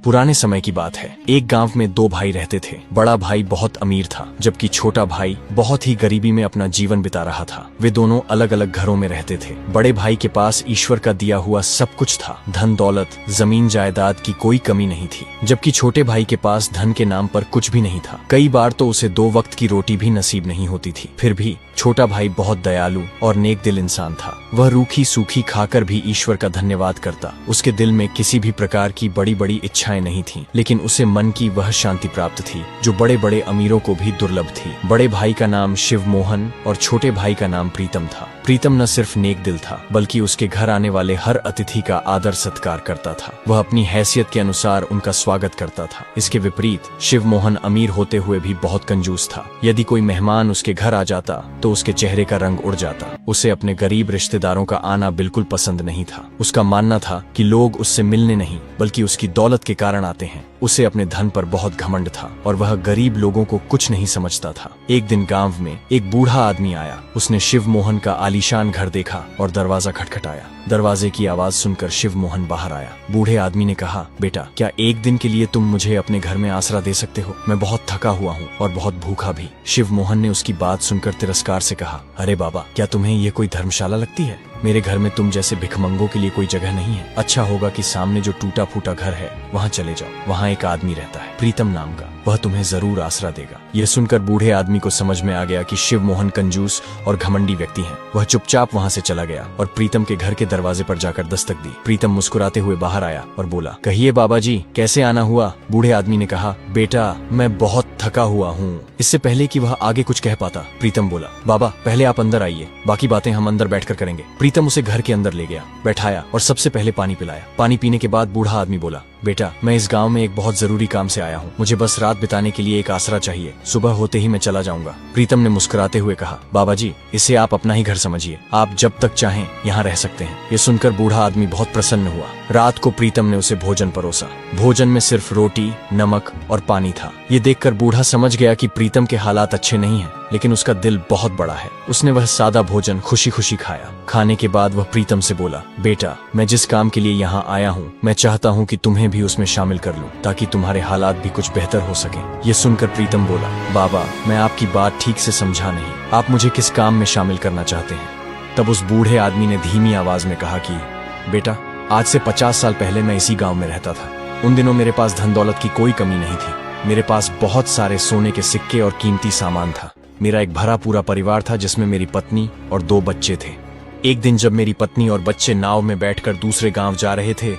पुराने समय की बात है। एक गांव में दो भाई रहते थे। बड़ा भाई बहुत अमीर था, जबकि छोटा भाई बहुत ही गरीबी में अपना जीवन बिता रहा था। वे दोनों अलग अलग घरों में रहते थे। बड़े भाई के पास ईश्वर का दिया हुआ सब कुछ था। धन दौलत, जमीन जायदाद की कोई कमी नहीं थी, जबकि छोटे भाई के पास धन के नाम पर कुछ भी नहीं था। कई बार तो उसे 2 वक्त की रोटी भी नसीब नहीं होती थी। फिर भी छोटा भाई बहुत दयालु और नेक दिल इंसान था। वह रूखी सूखी खाकर भी ईश्वर का धन्यवाद करता। उसके दिल में किसी भी प्रकार की बड़ी बड़ी इच्छाएं नहीं थीं, लेकिन उसे मन की वह शांति प्राप्त थी जो बड़े बड़े अमीरों को भी दुर्लभ थी। बड़े भाई का नाम शिव मोहन और छोटे भाई का नाम प्रीतम था। प्रीतम न सिर्फ नेक दिल था, बल्कि उसके घर आने वाले हर अतिथि का आदर सत्कार करता था। वह अपनी हैसियत के अनुसार उनका स्वागत करता था। इसके विपरीत शिव मोहन अमीर होते हुए भी बहुत कंजूस था। यदि कोई मेहमान उसके घर आ जाता तो उसके चेहरे का रंग उड़ जाता। उसे अपने गरीब रिश्तेदारों का आना बिल्कुल पसंद नहीं था। उसका मानना था कि लोग उससे मिलने नहीं, बल्कि उसकी दौलत के कारण आते हैं। उसे अपने धन पर बहुत घमंड था और वह गरीब लोगों को कुछ नहीं समझता था। एक दिन गांव में एक बूढ़ा आदमी आया। उसने शिव मोहन का आलीशान घर देखा और दरवाजा खटखटाया। दरवाजे की आवाज सुनकर शिव मोहन बाहर आया। बूढ़े आदमी ने कहा, बेटा, क्या एक दिन के लिए तुम मुझे अपने घर में आसरा दे सकते हो? मैं बहुत थका हुआ हूँ और बहुत भूखा भी। शिव मोहन ने उसकी बात सुनकर तिरस्कार से कहा, अरे बाबा, क्या तुम्हें ये कोई धर्मशाला लगती है? मेरे घर में तुम जैसे भिखमंगों के लिए कोई जगह नहीं है। अच्छा होगा कि सामने जो टूटा फूटा घर है वहाँ चले जाओ। वहाँ एक आदमी रहता है, प्रीतम नाम का। वह तुम्हें जरूर आसरा देगा। यह सुनकर बूढ़े आदमी को समझ में आ गया कि शिव मोहन कंजूस और घमंडी व्यक्ति हैं। वह चुपचाप वहाँ से चला गया और प्रीतम के घर के दरवाजे पर जाकर दस्तक दी। प्रीतम मुस्कुराते हुए बाहर आया और बोला, कहिए बाबा जी, कैसे आना हुआ? बूढ़े आदमी ने कहा, बेटा, मैं बहुत थका हुआ हूँ। इससे पहले कि वह आगे कुछ कह पाता, प्रीतम बोला, बाबा, पहले आप अंदर आइए, बाकी बातें हम अंदर बैठकर करेंगे। प्रीतम उसे घर के अंदर ले गया, बैठाया और सबसे पहले पानी पिलाया। पानी पीने के बाद बूढ़ा आदमी बोला, बेटा, मैं इस गांव में एक बहुत जरूरी काम से आया हूँ। मुझे बस रात बिताने के लिए एक आसरा चाहिए। सुबह होते ही मैं चला जाऊंगा। प्रीतम ने मुस्कुराते हुए कहा, बाबा जी, इसे आप अपना ही घर समझिए। आप जब तक चाहें यहाँ रह सकते हैं। ये सुनकर बूढ़ा आदमी बहुत प्रसन्न हुआ। रात को प्रीतम ने उसे भोजन परोसा। भोजन में सिर्फ रोटी, नमक और पानी था। ये देखकर बूढ़ा समझ गया कि प्रीतम के हालात अच्छे नहीं हैं, लेकिन उसका दिल बहुत बड़ा है। उसने वह सादा भोजन खुशी खुशी खाया। खाने के बाद वह प्रीतम से बोला, बेटा, मैं जिस काम के लिए यहाँ आया हूँ, मैं चाहता हूँ कि तुम्हें भी उसमें शामिल कर लूँ, ताकि तुम्हारे हालात भी कुछ बेहतर हो सके। ये सुनकर प्रीतम बोला, बाबा, मैं आपकी बात ठीक से समझा नहीं। आप मुझे किस काम में शामिल करना चाहते हैं? तब उस बूढ़े आदमी ने धीमी आवाज में कहा कि, बेटा, आज से 50 साल पहले मैं इसी गाँव में रहता था। उन दिनों मेरे पास धन दौलत की कोई कमी नहीं थी। मेरे पास बहुत सारे सोने के सिक्के और कीमती सामान था। मेरा एक भरा पूरा परिवार था, जिसमें मेरी पत्नी और 2 बच्चे थे। एक दिन जब मेरी पत्नी और बच्चे नाव में बैठकर दूसरे गांव जा रहे थे,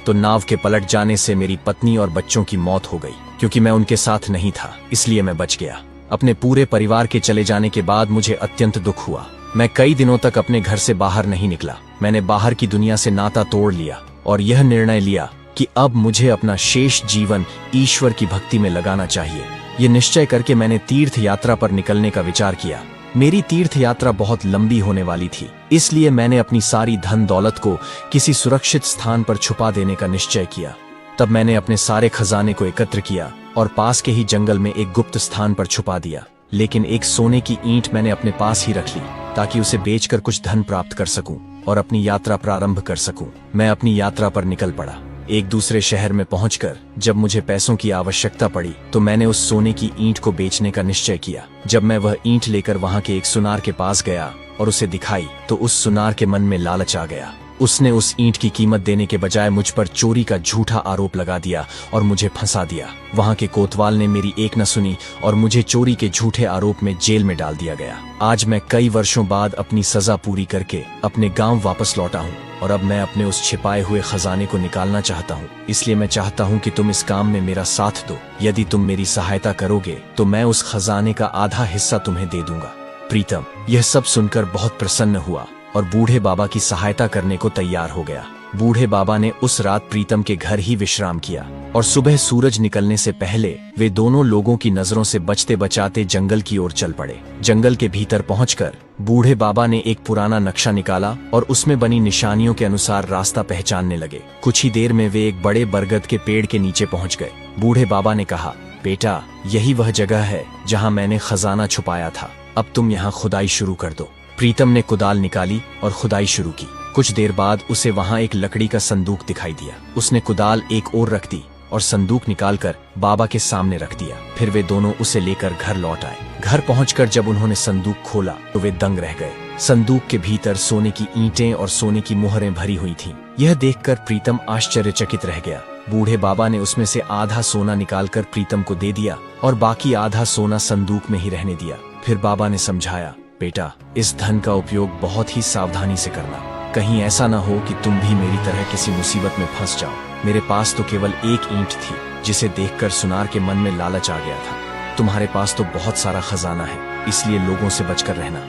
तो नाव के पलट जाने से मेरी पत्नी और बच्चों की मौत हो गई। क्योंकि मैं उनके साथ नहीं था, इसलिए मैं बच गया। अपने पूरे परिवार के चले जाने के बाद मुझे अत्यंत दुख हुआ। मैं कई दिनों तक अपने घर से बाहर नहीं निकला। मैंने बाहर की दुनिया से नाता तोड़ लिया और यह निर्णय लिया कि अब मुझे अपना शेष जीवन ईश्वर की भक्ति में लगाना चाहिए। ये निश्चय करके मैंने तीर्थ यात्रा पर निकलने का विचार किया। मेरी तीर्थ यात्रा बहुत लंबी होने वाली थी, इसलिए मैंने अपनी सारी धन दौलत को किसी सुरक्षित स्थान पर छुपा देने का निश्चय किया। तब मैंने अपने सारे खजाने को एकत्र किया और पास के ही जंगल में एक गुप्त स्थान पर छुपा दिया। लेकिन एक सोने की ईंट मैंने अपने पास ही रख ली, ताकि उसे बेचकर कुछ धन प्राप्त कर सकूं और अपनी यात्रा प्रारंभ कर सकूं। मैं अपनी यात्रा पर निकल पड़ा। एक दूसरे शहर में पहुंचकर जब मुझे पैसों की आवश्यकता पड़ी, तो मैंने उस सोने की ईंट को बेचने का निश्चय किया। जब मैं वह ईंट लेकर वहां के एक सुनार के पास गया और उसे दिखाई, तो उस सुनार के मन में लालच आ गया। उसने उस ईंट की कीमत देने के बजाय मुझ पर चोरी का झूठा आरोप लगा दिया और मुझे फंसा दिया। वहां के कोतवाल ने मेरी एक न सुनी और मुझे चोरी के झूठे आरोप में जेल में डाल दिया गया। आज मैं कई वर्षों बाद अपनी सजा पूरी करके अपने गांव वापस लौटा हूं और अब मैं अपने उस छिपाए हुए खजाने को निकालना चाहता हूं। इसलिए मैं चाहता हूं कि तुम इस काम में मेरा साथ दो। यदि तुम मेरी सहायता करोगे तो मैं उस खजाने का आधा हिस्सा तुम्हें दे दूंगा। प्रीतम यह सब सुनकर बहुत प्रसन्न हुआ और बूढ़े बाबा की सहायता करने को तैयार हो गया। बूढ़े बाबा ने उस रात प्रीतम के घर ही विश्राम किया और सुबह सूरज निकलने से पहले वे दोनों लोगों की नजरों से बचते बचाते जंगल की ओर चल पड़े। जंगल के भीतर पहुंचकर बूढ़े बाबा ने एक पुराना नक्शा निकाला और उसमें बनी निशानियों के अनुसार रास्ता पहचानने लगे। कुछ ही देर में वे एक बड़े बरगद के पेड़ के नीचे पहुंच गए। बूढ़े बाबा ने कहा, बेटा, यही वह जगह है जहां मैंने खजाना छुपाया था। अब तुम यहाँ खुदाई शुरू कर दो। प्रीतम ने कुदाल निकाली और खुदाई शुरू की। कुछ देर बाद उसे वहां एक लकड़ी का संदूक दिखाई दिया। उसने कुदाल एक ओर रख दी और संदूक निकालकर बाबा के सामने रख दिया। फिर वे दोनों उसे लेकर घर लौट आए। घर पहुंचकर जब उन्होंने संदूक खोला तो वे दंग रह गए। संदूक के भीतर सोने की ईंटें और सोने की मुहरें भरी हुई थीं। यह देखकर प्रीतम आश्चर्यचकित रह गया। बूढ़े बाबा ने उसमें से आधा सोना निकालकर प्रीतम को दे दिया और बाकी आधा सोना संदूक में ही रहने दिया। फिर बाबा ने समझाया, बेटा, इस धन का उपयोग बहुत ही सावधानी से करना। कहीं ऐसा ना हो कि तुम भी मेरी तरह किसी मुसीबत में फंस जाओ। मेरे पास तो केवल एक ईंट थी जिसे देखकर सुनार के मन में लालच आ गया था। तुम्हारे पास तो बहुत सारा खजाना है, इसलिए लोगों से बचकर रहना।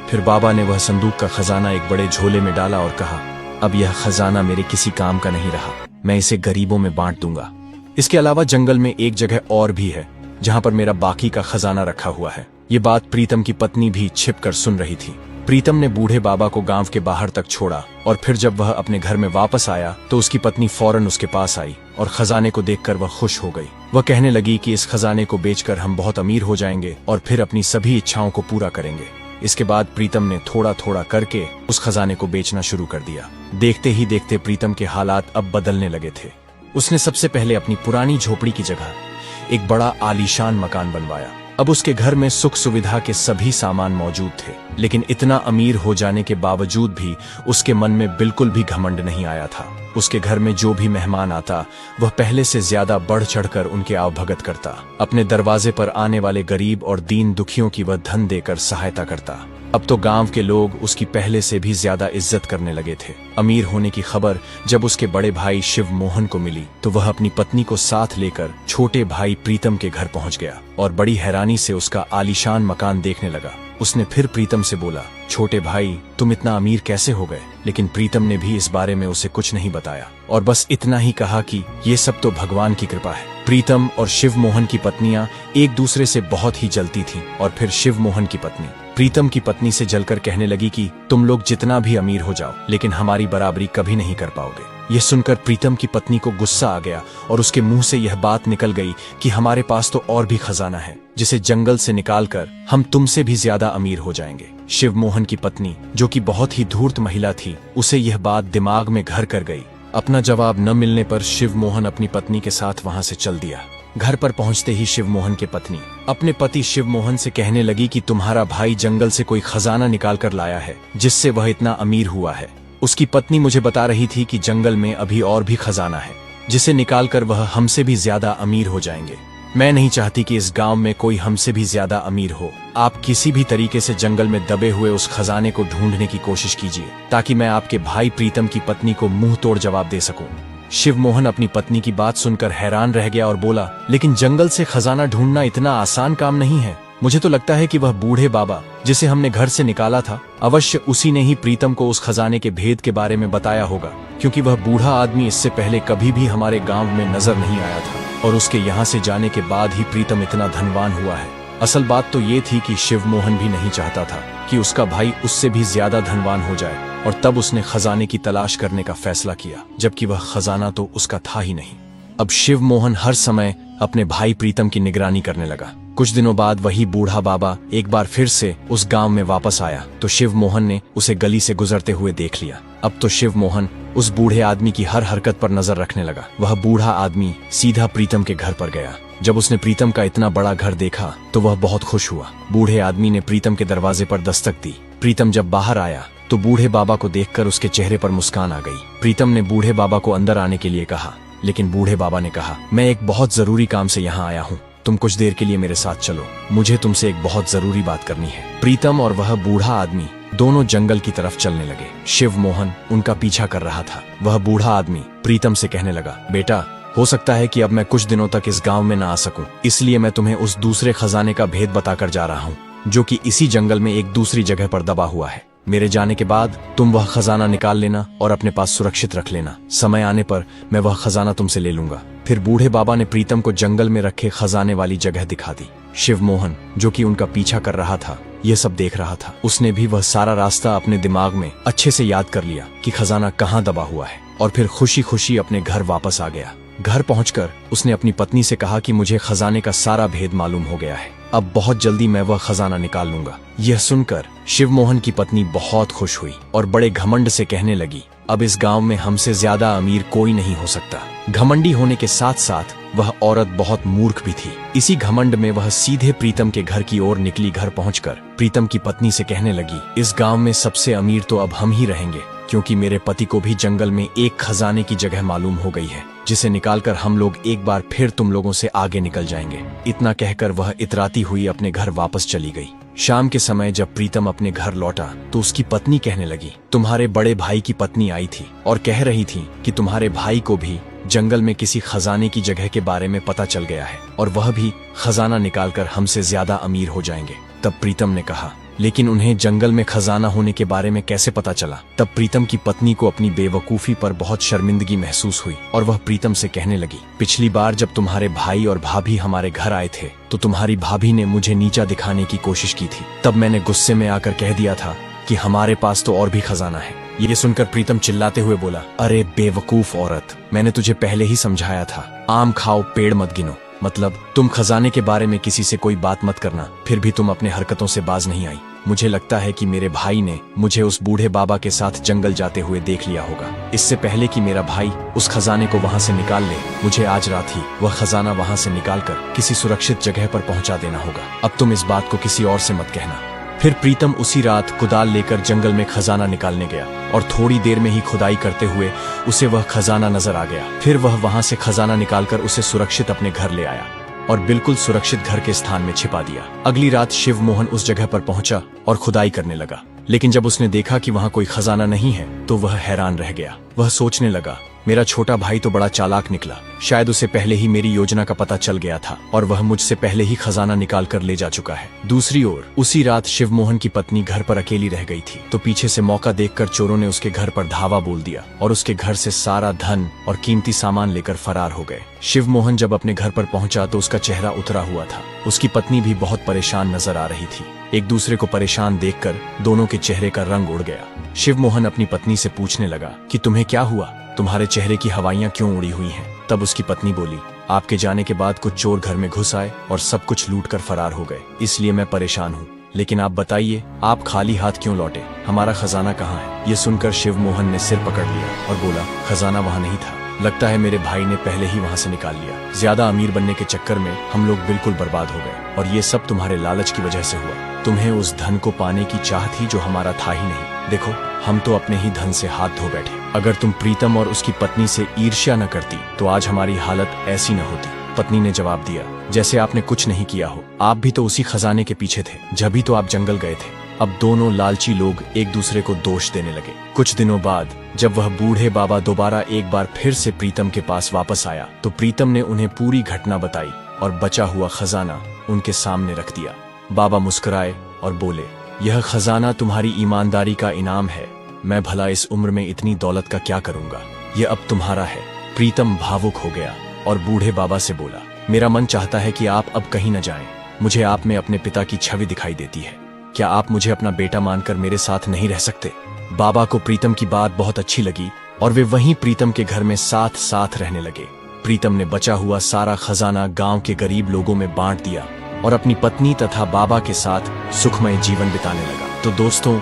फिर बाबा ने वह संदूक का खजाना एक बड़े झोले में डाला और कहा, अब यह खजाना मेरे किसी काम का नहीं रहा, मैं इसे गरीबों में बांट दूंगा। इसके अलावा जंगल में एक जगह और भी है जहां पर मेरा बाकी का खजाना रखा हुआ है। ये बात प्रीतम की पत्नी भी छिपकर सुन रही थी। प्रीतम ने बूढ़े बाबा को गांव के बाहर तक छोड़ा और फिर जब वह अपने घर में वापस आया तो उसकी पत्नी फौरन उसके पास आई और खजाने को देखकर वह खुश हो गई। वह कहने लगी कि इस खजाने को बेचकर हम बहुत अमीर हो जाएंगे और फिर अपनी सभी इच्छाओं को पूरा करेंगे। इसके बाद प्रीतम ने थोड़ा थोड़ा करके उस खजाने को बेचना शुरू कर दिया। देखते ही देखते प्रीतम के हालात अब बदलने लगे थे। उसने सबसे पहले अपनी पुरानी झोपड़ी की जगह एक बड़ा आलीशान मकान बनवाया। अब उसके घर में सुख सुविधा के सभी सामान मौजूद थे, लेकिन इतना अमीर हो जाने के बावजूद भी उसके मन में बिल्कुल भी घमंड नहीं आया था। उसके घर में जो भी मेहमान आता वह पहले से ज्यादा बढ़ चढ़कर उनके आवभगत करता। अपने दरवाजे पर आने वाले गरीब और दीन दुखियों की वह धन देकर सहायता करता। अब तो गांव के लोग उसकी पहले से भी ज्यादा इज्जत करने लगे थे। अमीर होने की खबर जब उसके बड़े भाई शिव मोहन को मिली तो वह अपनी पत्नी को साथ लेकर छोटे भाई प्रीतम के घर पहुंच गया और बड़ी हैरानी से उसका आलीशान मकान देखने लगा। उसने फिर प्रीतम से बोला, छोटे भाई, तुम इतना अमीर कैसे हो गए? लेकिन प्रीतम ने भी इस बारे में उसे कुछ नहीं बताया और बस इतना ही कहा कि ये सब तो भगवान की कृपा है। प्रीतम और शिव मोहन की पत्नियां एक दूसरे से बहुत ही जलती थीं और फिर शिव मोहन की पत्नी प्रीतम की पत्नी से जलकर कहने लगी कि तुम लोग जितना भी अमीर हो जाओ लेकिन हमारी बराबरी कभी नहीं कर पाओगे। यह सुनकर प्रीतम की पत्नी को गुस्सा आ गया और उसके मुंह से यह बात निकल गई कि हमारे पास तो और भी खजाना है जिसे जंगल से निकालकर हम तुमसे भी ज्यादा अमीर हो जाएंगे। शिव मोहन की पत्नी, जो कि बहुत ही धूर्त महिला थी, उसे यह बात दिमाग में घर कर गई। अपना जवाब न मिलने पर शिव मोहन अपनी पत्नी के साथ वहां से चल दिया। घर पर पहुंचते ही शिव मोहन की पत्नी अपने पति शिव मोहन से कहने लगी कि तुम्हारा भाई जंगल से कोई खजाना निकाल कर लाया है जिससे वह इतना अमीर हुआ है। उसकी पत्नी मुझे बता रही थी कि जंगल में अभी और भी खजाना है जिसे निकालकर वह हमसे भी ज्यादा अमीर हो जाएंगे। मैं नहीं चाहती कि इस गांव में कोई हमसे भी ज्यादा अमीर हो। आप किसी भी तरीके से जंगल में दबे हुए उस खजाने को ढूंढने की कोशिश कीजिए ताकि मैं आपके भाई प्रीतम की पत्नी को मुंह तोड़ जवाब दे सकूं। शिव मोहन अपनी पत्नी की बात सुनकर हैरान रह गया और बोला, लेकिन जंगल से खजाना ढूंढना इतना आसान काम नहीं है। मुझे तो लगता है कि वह बूढ़े बाबा जिसे हमने घर से निकाला था, अवश्य उसी ने ही प्रीतम को उस खजाने के भेद के बारे में बताया होगा, क्योंकि वह बूढ़ा आदमी इससे पहले कभी भी हमारे गांव में नजर नहीं आया था और उसके यहाँ से जाने के बाद ही प्रीतम इतना धनवान हुआ है। असल बात तो ये थी कि शिव मोहन भी नहीं चाहता था कि उसका भाई उससे भी ज्यादा धनवान हो जाए और तब उसने खजाने की तलाश करने का फैसला किया, जबकि वह खजाना तो उसका था ही नहीं। अब शिव मोहन हर समय अपने भाई प्रीतम की निगरानी करने लगा। कुछ दिनों बाद वही बूढ़ा बाबा एक बार फिर से उस गांव में वापस आया तो शिव मोहन ने उसे गली से गुजरते हुए देख लिया। अब तो शिव मोहन उस बूढ़े आदमी की हर हरकत पर नजर रखने लगा। वह बूढ़ा आदमी सीधा प्रीतम के घर पर गया। जब उसने प्रीतम का इतना बड़ा घर देखा तो वह बहुत खुश हुआ। बूढ़े आदमी ने प्रीतम के दरवाजे पर दस्तक दी। प्रीतम जब बाहर आया तो बूढ़े बाबा को देखकर उसके चेहरे पर मुस्कान आ गई। प्रीतम ने बूढ़े बाबा को अंदर आने के लिए कहा, लेकिन बूढ़े बाबा ने कहा, मैं एक बहुत जरूरी काम से यहाँ आया हूँ, तुम कुछ देर के लिए मेरे साथ चलो, मुझे तुमसे एक बहुत जरूरी बात करनी है। प्रीतम और वह बूढ़ा आदमी दोनों जंगल की तरफ चलने लगे। शिव मोहन उनका पीछा कर रहा था। वह बूढ़ा आदमी प्रीतम से कहने लगा, बेटा, हो सकता है कि अब मैं कुछ दिनों तक इस गांव में ना आ सकूं, इसलिए मैं तुम्हें उस दूसरे खजाने का भेद बताकर जा रहा हूँ जो कि इसी जंगल में एक दूसरी जगह पर दबा हुआ है। मेरे जाने के बाद तुम वह खजाना निकाल लेना और अपने पास सुरक्षित रख लेना। समय आने पर मैं वह खजाना तुमसे ले लूंगा। फिर बूढ़े बाबा ने प्रीतम को जंगल में रखे खजाने वाली जगह दिखा दी। शिव मोहन, जो कि उनका पीछा कर रहा था, ये सब देख रहा था। उसने भी वह सारा रास्ता अपने दिमाग में अच्छे से याद कर लिया कि खजाना कहाँ दबा हुआ है और फिर खुशी खुशी अपने घर वापस आ गया। घर पहुंचकर उसने अपनी पत्नी से कहा कि मुझे खजाने का सारा भेद मालूम हो गया है, अब बहुत जल्दी मैं वह खजाना निकाल लूंगा। यह सुनकर शिव मोहन की पत्नी बहुत खुश हुई और बड़े घमंड से कहने लगी, अब इस गांव में हमसे ज्यादा अमीर कोई नहीं हो सकता। घमंडी होने के साथ साथ वह औरत बहुत मूर्ख भी थी। इसी घमंड में वह सीधे प्रीतम के घर की ओर निकली। घर पहुंचकर प्रीतम की पत्नी से कहने लगी, इस गांव में सबसे अमीर तो अब हम ही रहेंगे, क्योंकि मेरे पति को भी जंगल में एक खजाने की जगह मालूम हो गई है, जिसे निकालकर हम लोग एक बार फिर तुम लोगों से आगे निकल जाएंगे। इतना कहकर वह इतराती हुई अपने घर वापस चली गई। शाम के समय जब प्रीतम अपने घर लौटा तो उसकी पत्नी कहने लगी, तुम्हारे बड़े भाई की पत्नी आई थी और कह रही थी कि तुम्हारे भाई को भी जंगल में किसी खजाने की जगह के बारे में पता चल गया है और वह भी खजाना निकालकर हमसे ज्यादा अमीर हो जाएंगे। तब प्रीतम ने कहा, लेकिन उन्हें जंगल में खजाना होने के बारे में कैसे पता चला? तब प्रीतम की पत्नी को अपनी बेवकूफी पर बहुत शर्मिंदगी महसूस हुई और वह प्रीतम से कहने लगी, पिछली बार जब तुम्हारे भाई और भाभी हमारे घर आए थे तो तुम्हारी भाभी ने मुझे नीचा दिखाने की कोशिश की थी। तब मैंने गुस्से में आकर कह दिया था कि हमारे पास तो और भी खजाना है। ये सुनकर प्रीतम चिल्लाते हुए बोला, अरे बेवकूफ औरत, मैंने तुझे पहले ही समझाया था, आम खाओ पेड़ मत गिनो। मतलब तुम खजाने के बारे में किसी से कोई बात मत करना, फिर भी तुम अपने हरकतों से बाज नहीं आई। मुझे लगता है कि मेरे भाई ने मुझे उस बूढ़े बाबा के साथ जंगल जाते हुए देख लिया होगा। इससे पहले कि मेरा भाई उस खजाने को वहां से निकाल ले, मुझे आज रात ही वह खजाना वहां से निकालकर किसी सुरक्षित जगह पर पहुंचा देना होगा। अब तुम इस बात को किसी और से मत कहना। फिर प्रीतम उसी रात कुदाल लेकर जंगल में खजाना निकालने गया और थोड़ी देर में ही खुदाई करते हुए उसे वह खजाना नजर आ गया। फिर वह वहां से खजाना निकालकर उसे सुरक्षित अपने घर ले आया और बिल्कुल सुरक्षित घर के स्थान में छिपा दिया। अगली रात शिव मोहन उस जगह पर पहुंचा और खुदाई करने लगा, लेकिन जब उसने देखा कि वहां कोई खजाना नहीं है तो वह हैरान रह गया। वह सोचने लगा, मेरा छोटा भाई तो बड़ा चालाक निकला, शायद उसे पहले ही मेरी योजना का पता चल गया था और वह मुझसे पहले ही खजाना निकाल कर ले जा चुका है। दूसरी ओर उसी रात शिव मोहन की पत्नी घर पर अकेली रह गई थी, तो पीछे से मौका देखकर चोरों ने उसके घर पर धावा बोल दिया और उसके घर से सारा धन और कीमती सामान लेकर फरार हो गए। शिव मोहन जब अपने घर पर पहुंचा तो उसका चेहरा उतरा हुआ था। उसकी पत्नी भी बहुत परेशान नजर आ रही थी। एक दूसरे को परेशान देखकर दोनों के चेहरे का रंग उड़ गया। शिव मोहन अपनी पत्नी से पूछने लगा कि तुम्हें क्या हुआ, तुम्हारे चेहरे की हवाइयां क्यों उड़ी हुई हैं? तब उसकी पत्नी बोली, आपके जाने के बाद कुछ चोर घर में घुस आए और सब कुछ लूट कर फरार हो गए, इसलिए मैं परेशान हूँ। लेकिन आप बताइए, आप खाली हाथ क्यों लौटे? हमारा खजाना कहाँ है? ये सुनकर शिव मोहन ने सिर पकड़ लिया और बोला, खजाना वहाँ नहीं था, लगता है मेरे भाई ने पहले ही वहाँ से निकाल लिया। ज्यादा अमीर बनने के चक्कर में हम लोग बिल्कुल बर्बाद हो गए और ये सब तुम्हारे लालच की वजह से हुआ। तुम्हें उस धन को पाने की चाह थी जो हमारा था ही नहीं। देखो, हम तो अपने ही धन से हाथ धो बैठे। अगर तुम प्रीतम और उसकी पत्नी से ईर्ष्या न करती तो आज हमारी हालत ऐसी न होती। पत्नी ने जवाब दिया, जैसे आपने कुछ नहीं किया हो, आप भी तो उसी खजाने के पीछे थे, जब भी तो आप जंगल गए थे। अब दोनों लालची लोग एक दूसरे को दोष देने लगे। कुछ दिनों बाद जब वह बूढ़े बाबा दोबारा एक बार फिर से प्रीतम के पास वापस आया तो प्रीतम ने उन्हें पूरी घटना बताई और बचा हुआ खजाना उनके सामने रख दिया। बाबा मुस्कुराए और बोले, यह खजाना तुम्हारी ईमानदारी का इनाम है। मैं भला इस उम्र में इतनी दौलत का क्या करूंगा, यह अब तुम्हारा है। प्रीतम भावुक हो गया और बूढ़े बाबा से बोला, मेरा मन चाहता है कि आप अब कहीं न जाएं। मुझे आप में अपने पिता की छवि दिखाई देती है। क्या आप मुझे अपना बेटा मानकर मेरे साथ नहीं रह सकते? बाबा को प्रीतम की बात बहुत अच्छी लगी और वे वहीं प्रीतम के घर में साथ साथ रहने लगे। प्रीतम ने बचा हुआ सारा खजाना गांव के गरीब लोगों में बांट दिया और अपनी पत्नी तथा बाबा के साथ सुखमय जीवन बिताने लगा। तो दोस्तों,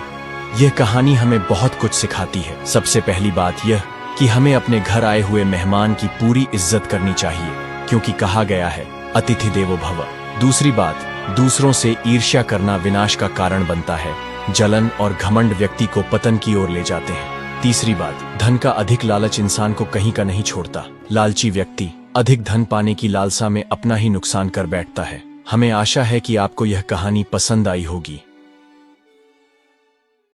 यह कहानी हमें बहुत कुछ सिखाती है। सबसे पहली बात यह कि हमें अपने घर आए हुए मेहमान की पूरी इज्जत करनी चाहिए, क्योंकि कहा गया है अतिथि देवो भव। दूसरी बात, दूसरों से ईर्ष्या करना विनाश का कारण बनता है। जलन और घमंड व्यक्ति को पतन की ओर ले जाते हैं। तीसरी बात, धन का अधिक लालच इंसान को कहीं का नहीं छोड़ता। लालची व्यक्ति अधिक धन पाने की लालसा में अपना ही नुकसान कर बैठता है। हमें आशा है कि आपको यह कहानी पसंद आई होगी।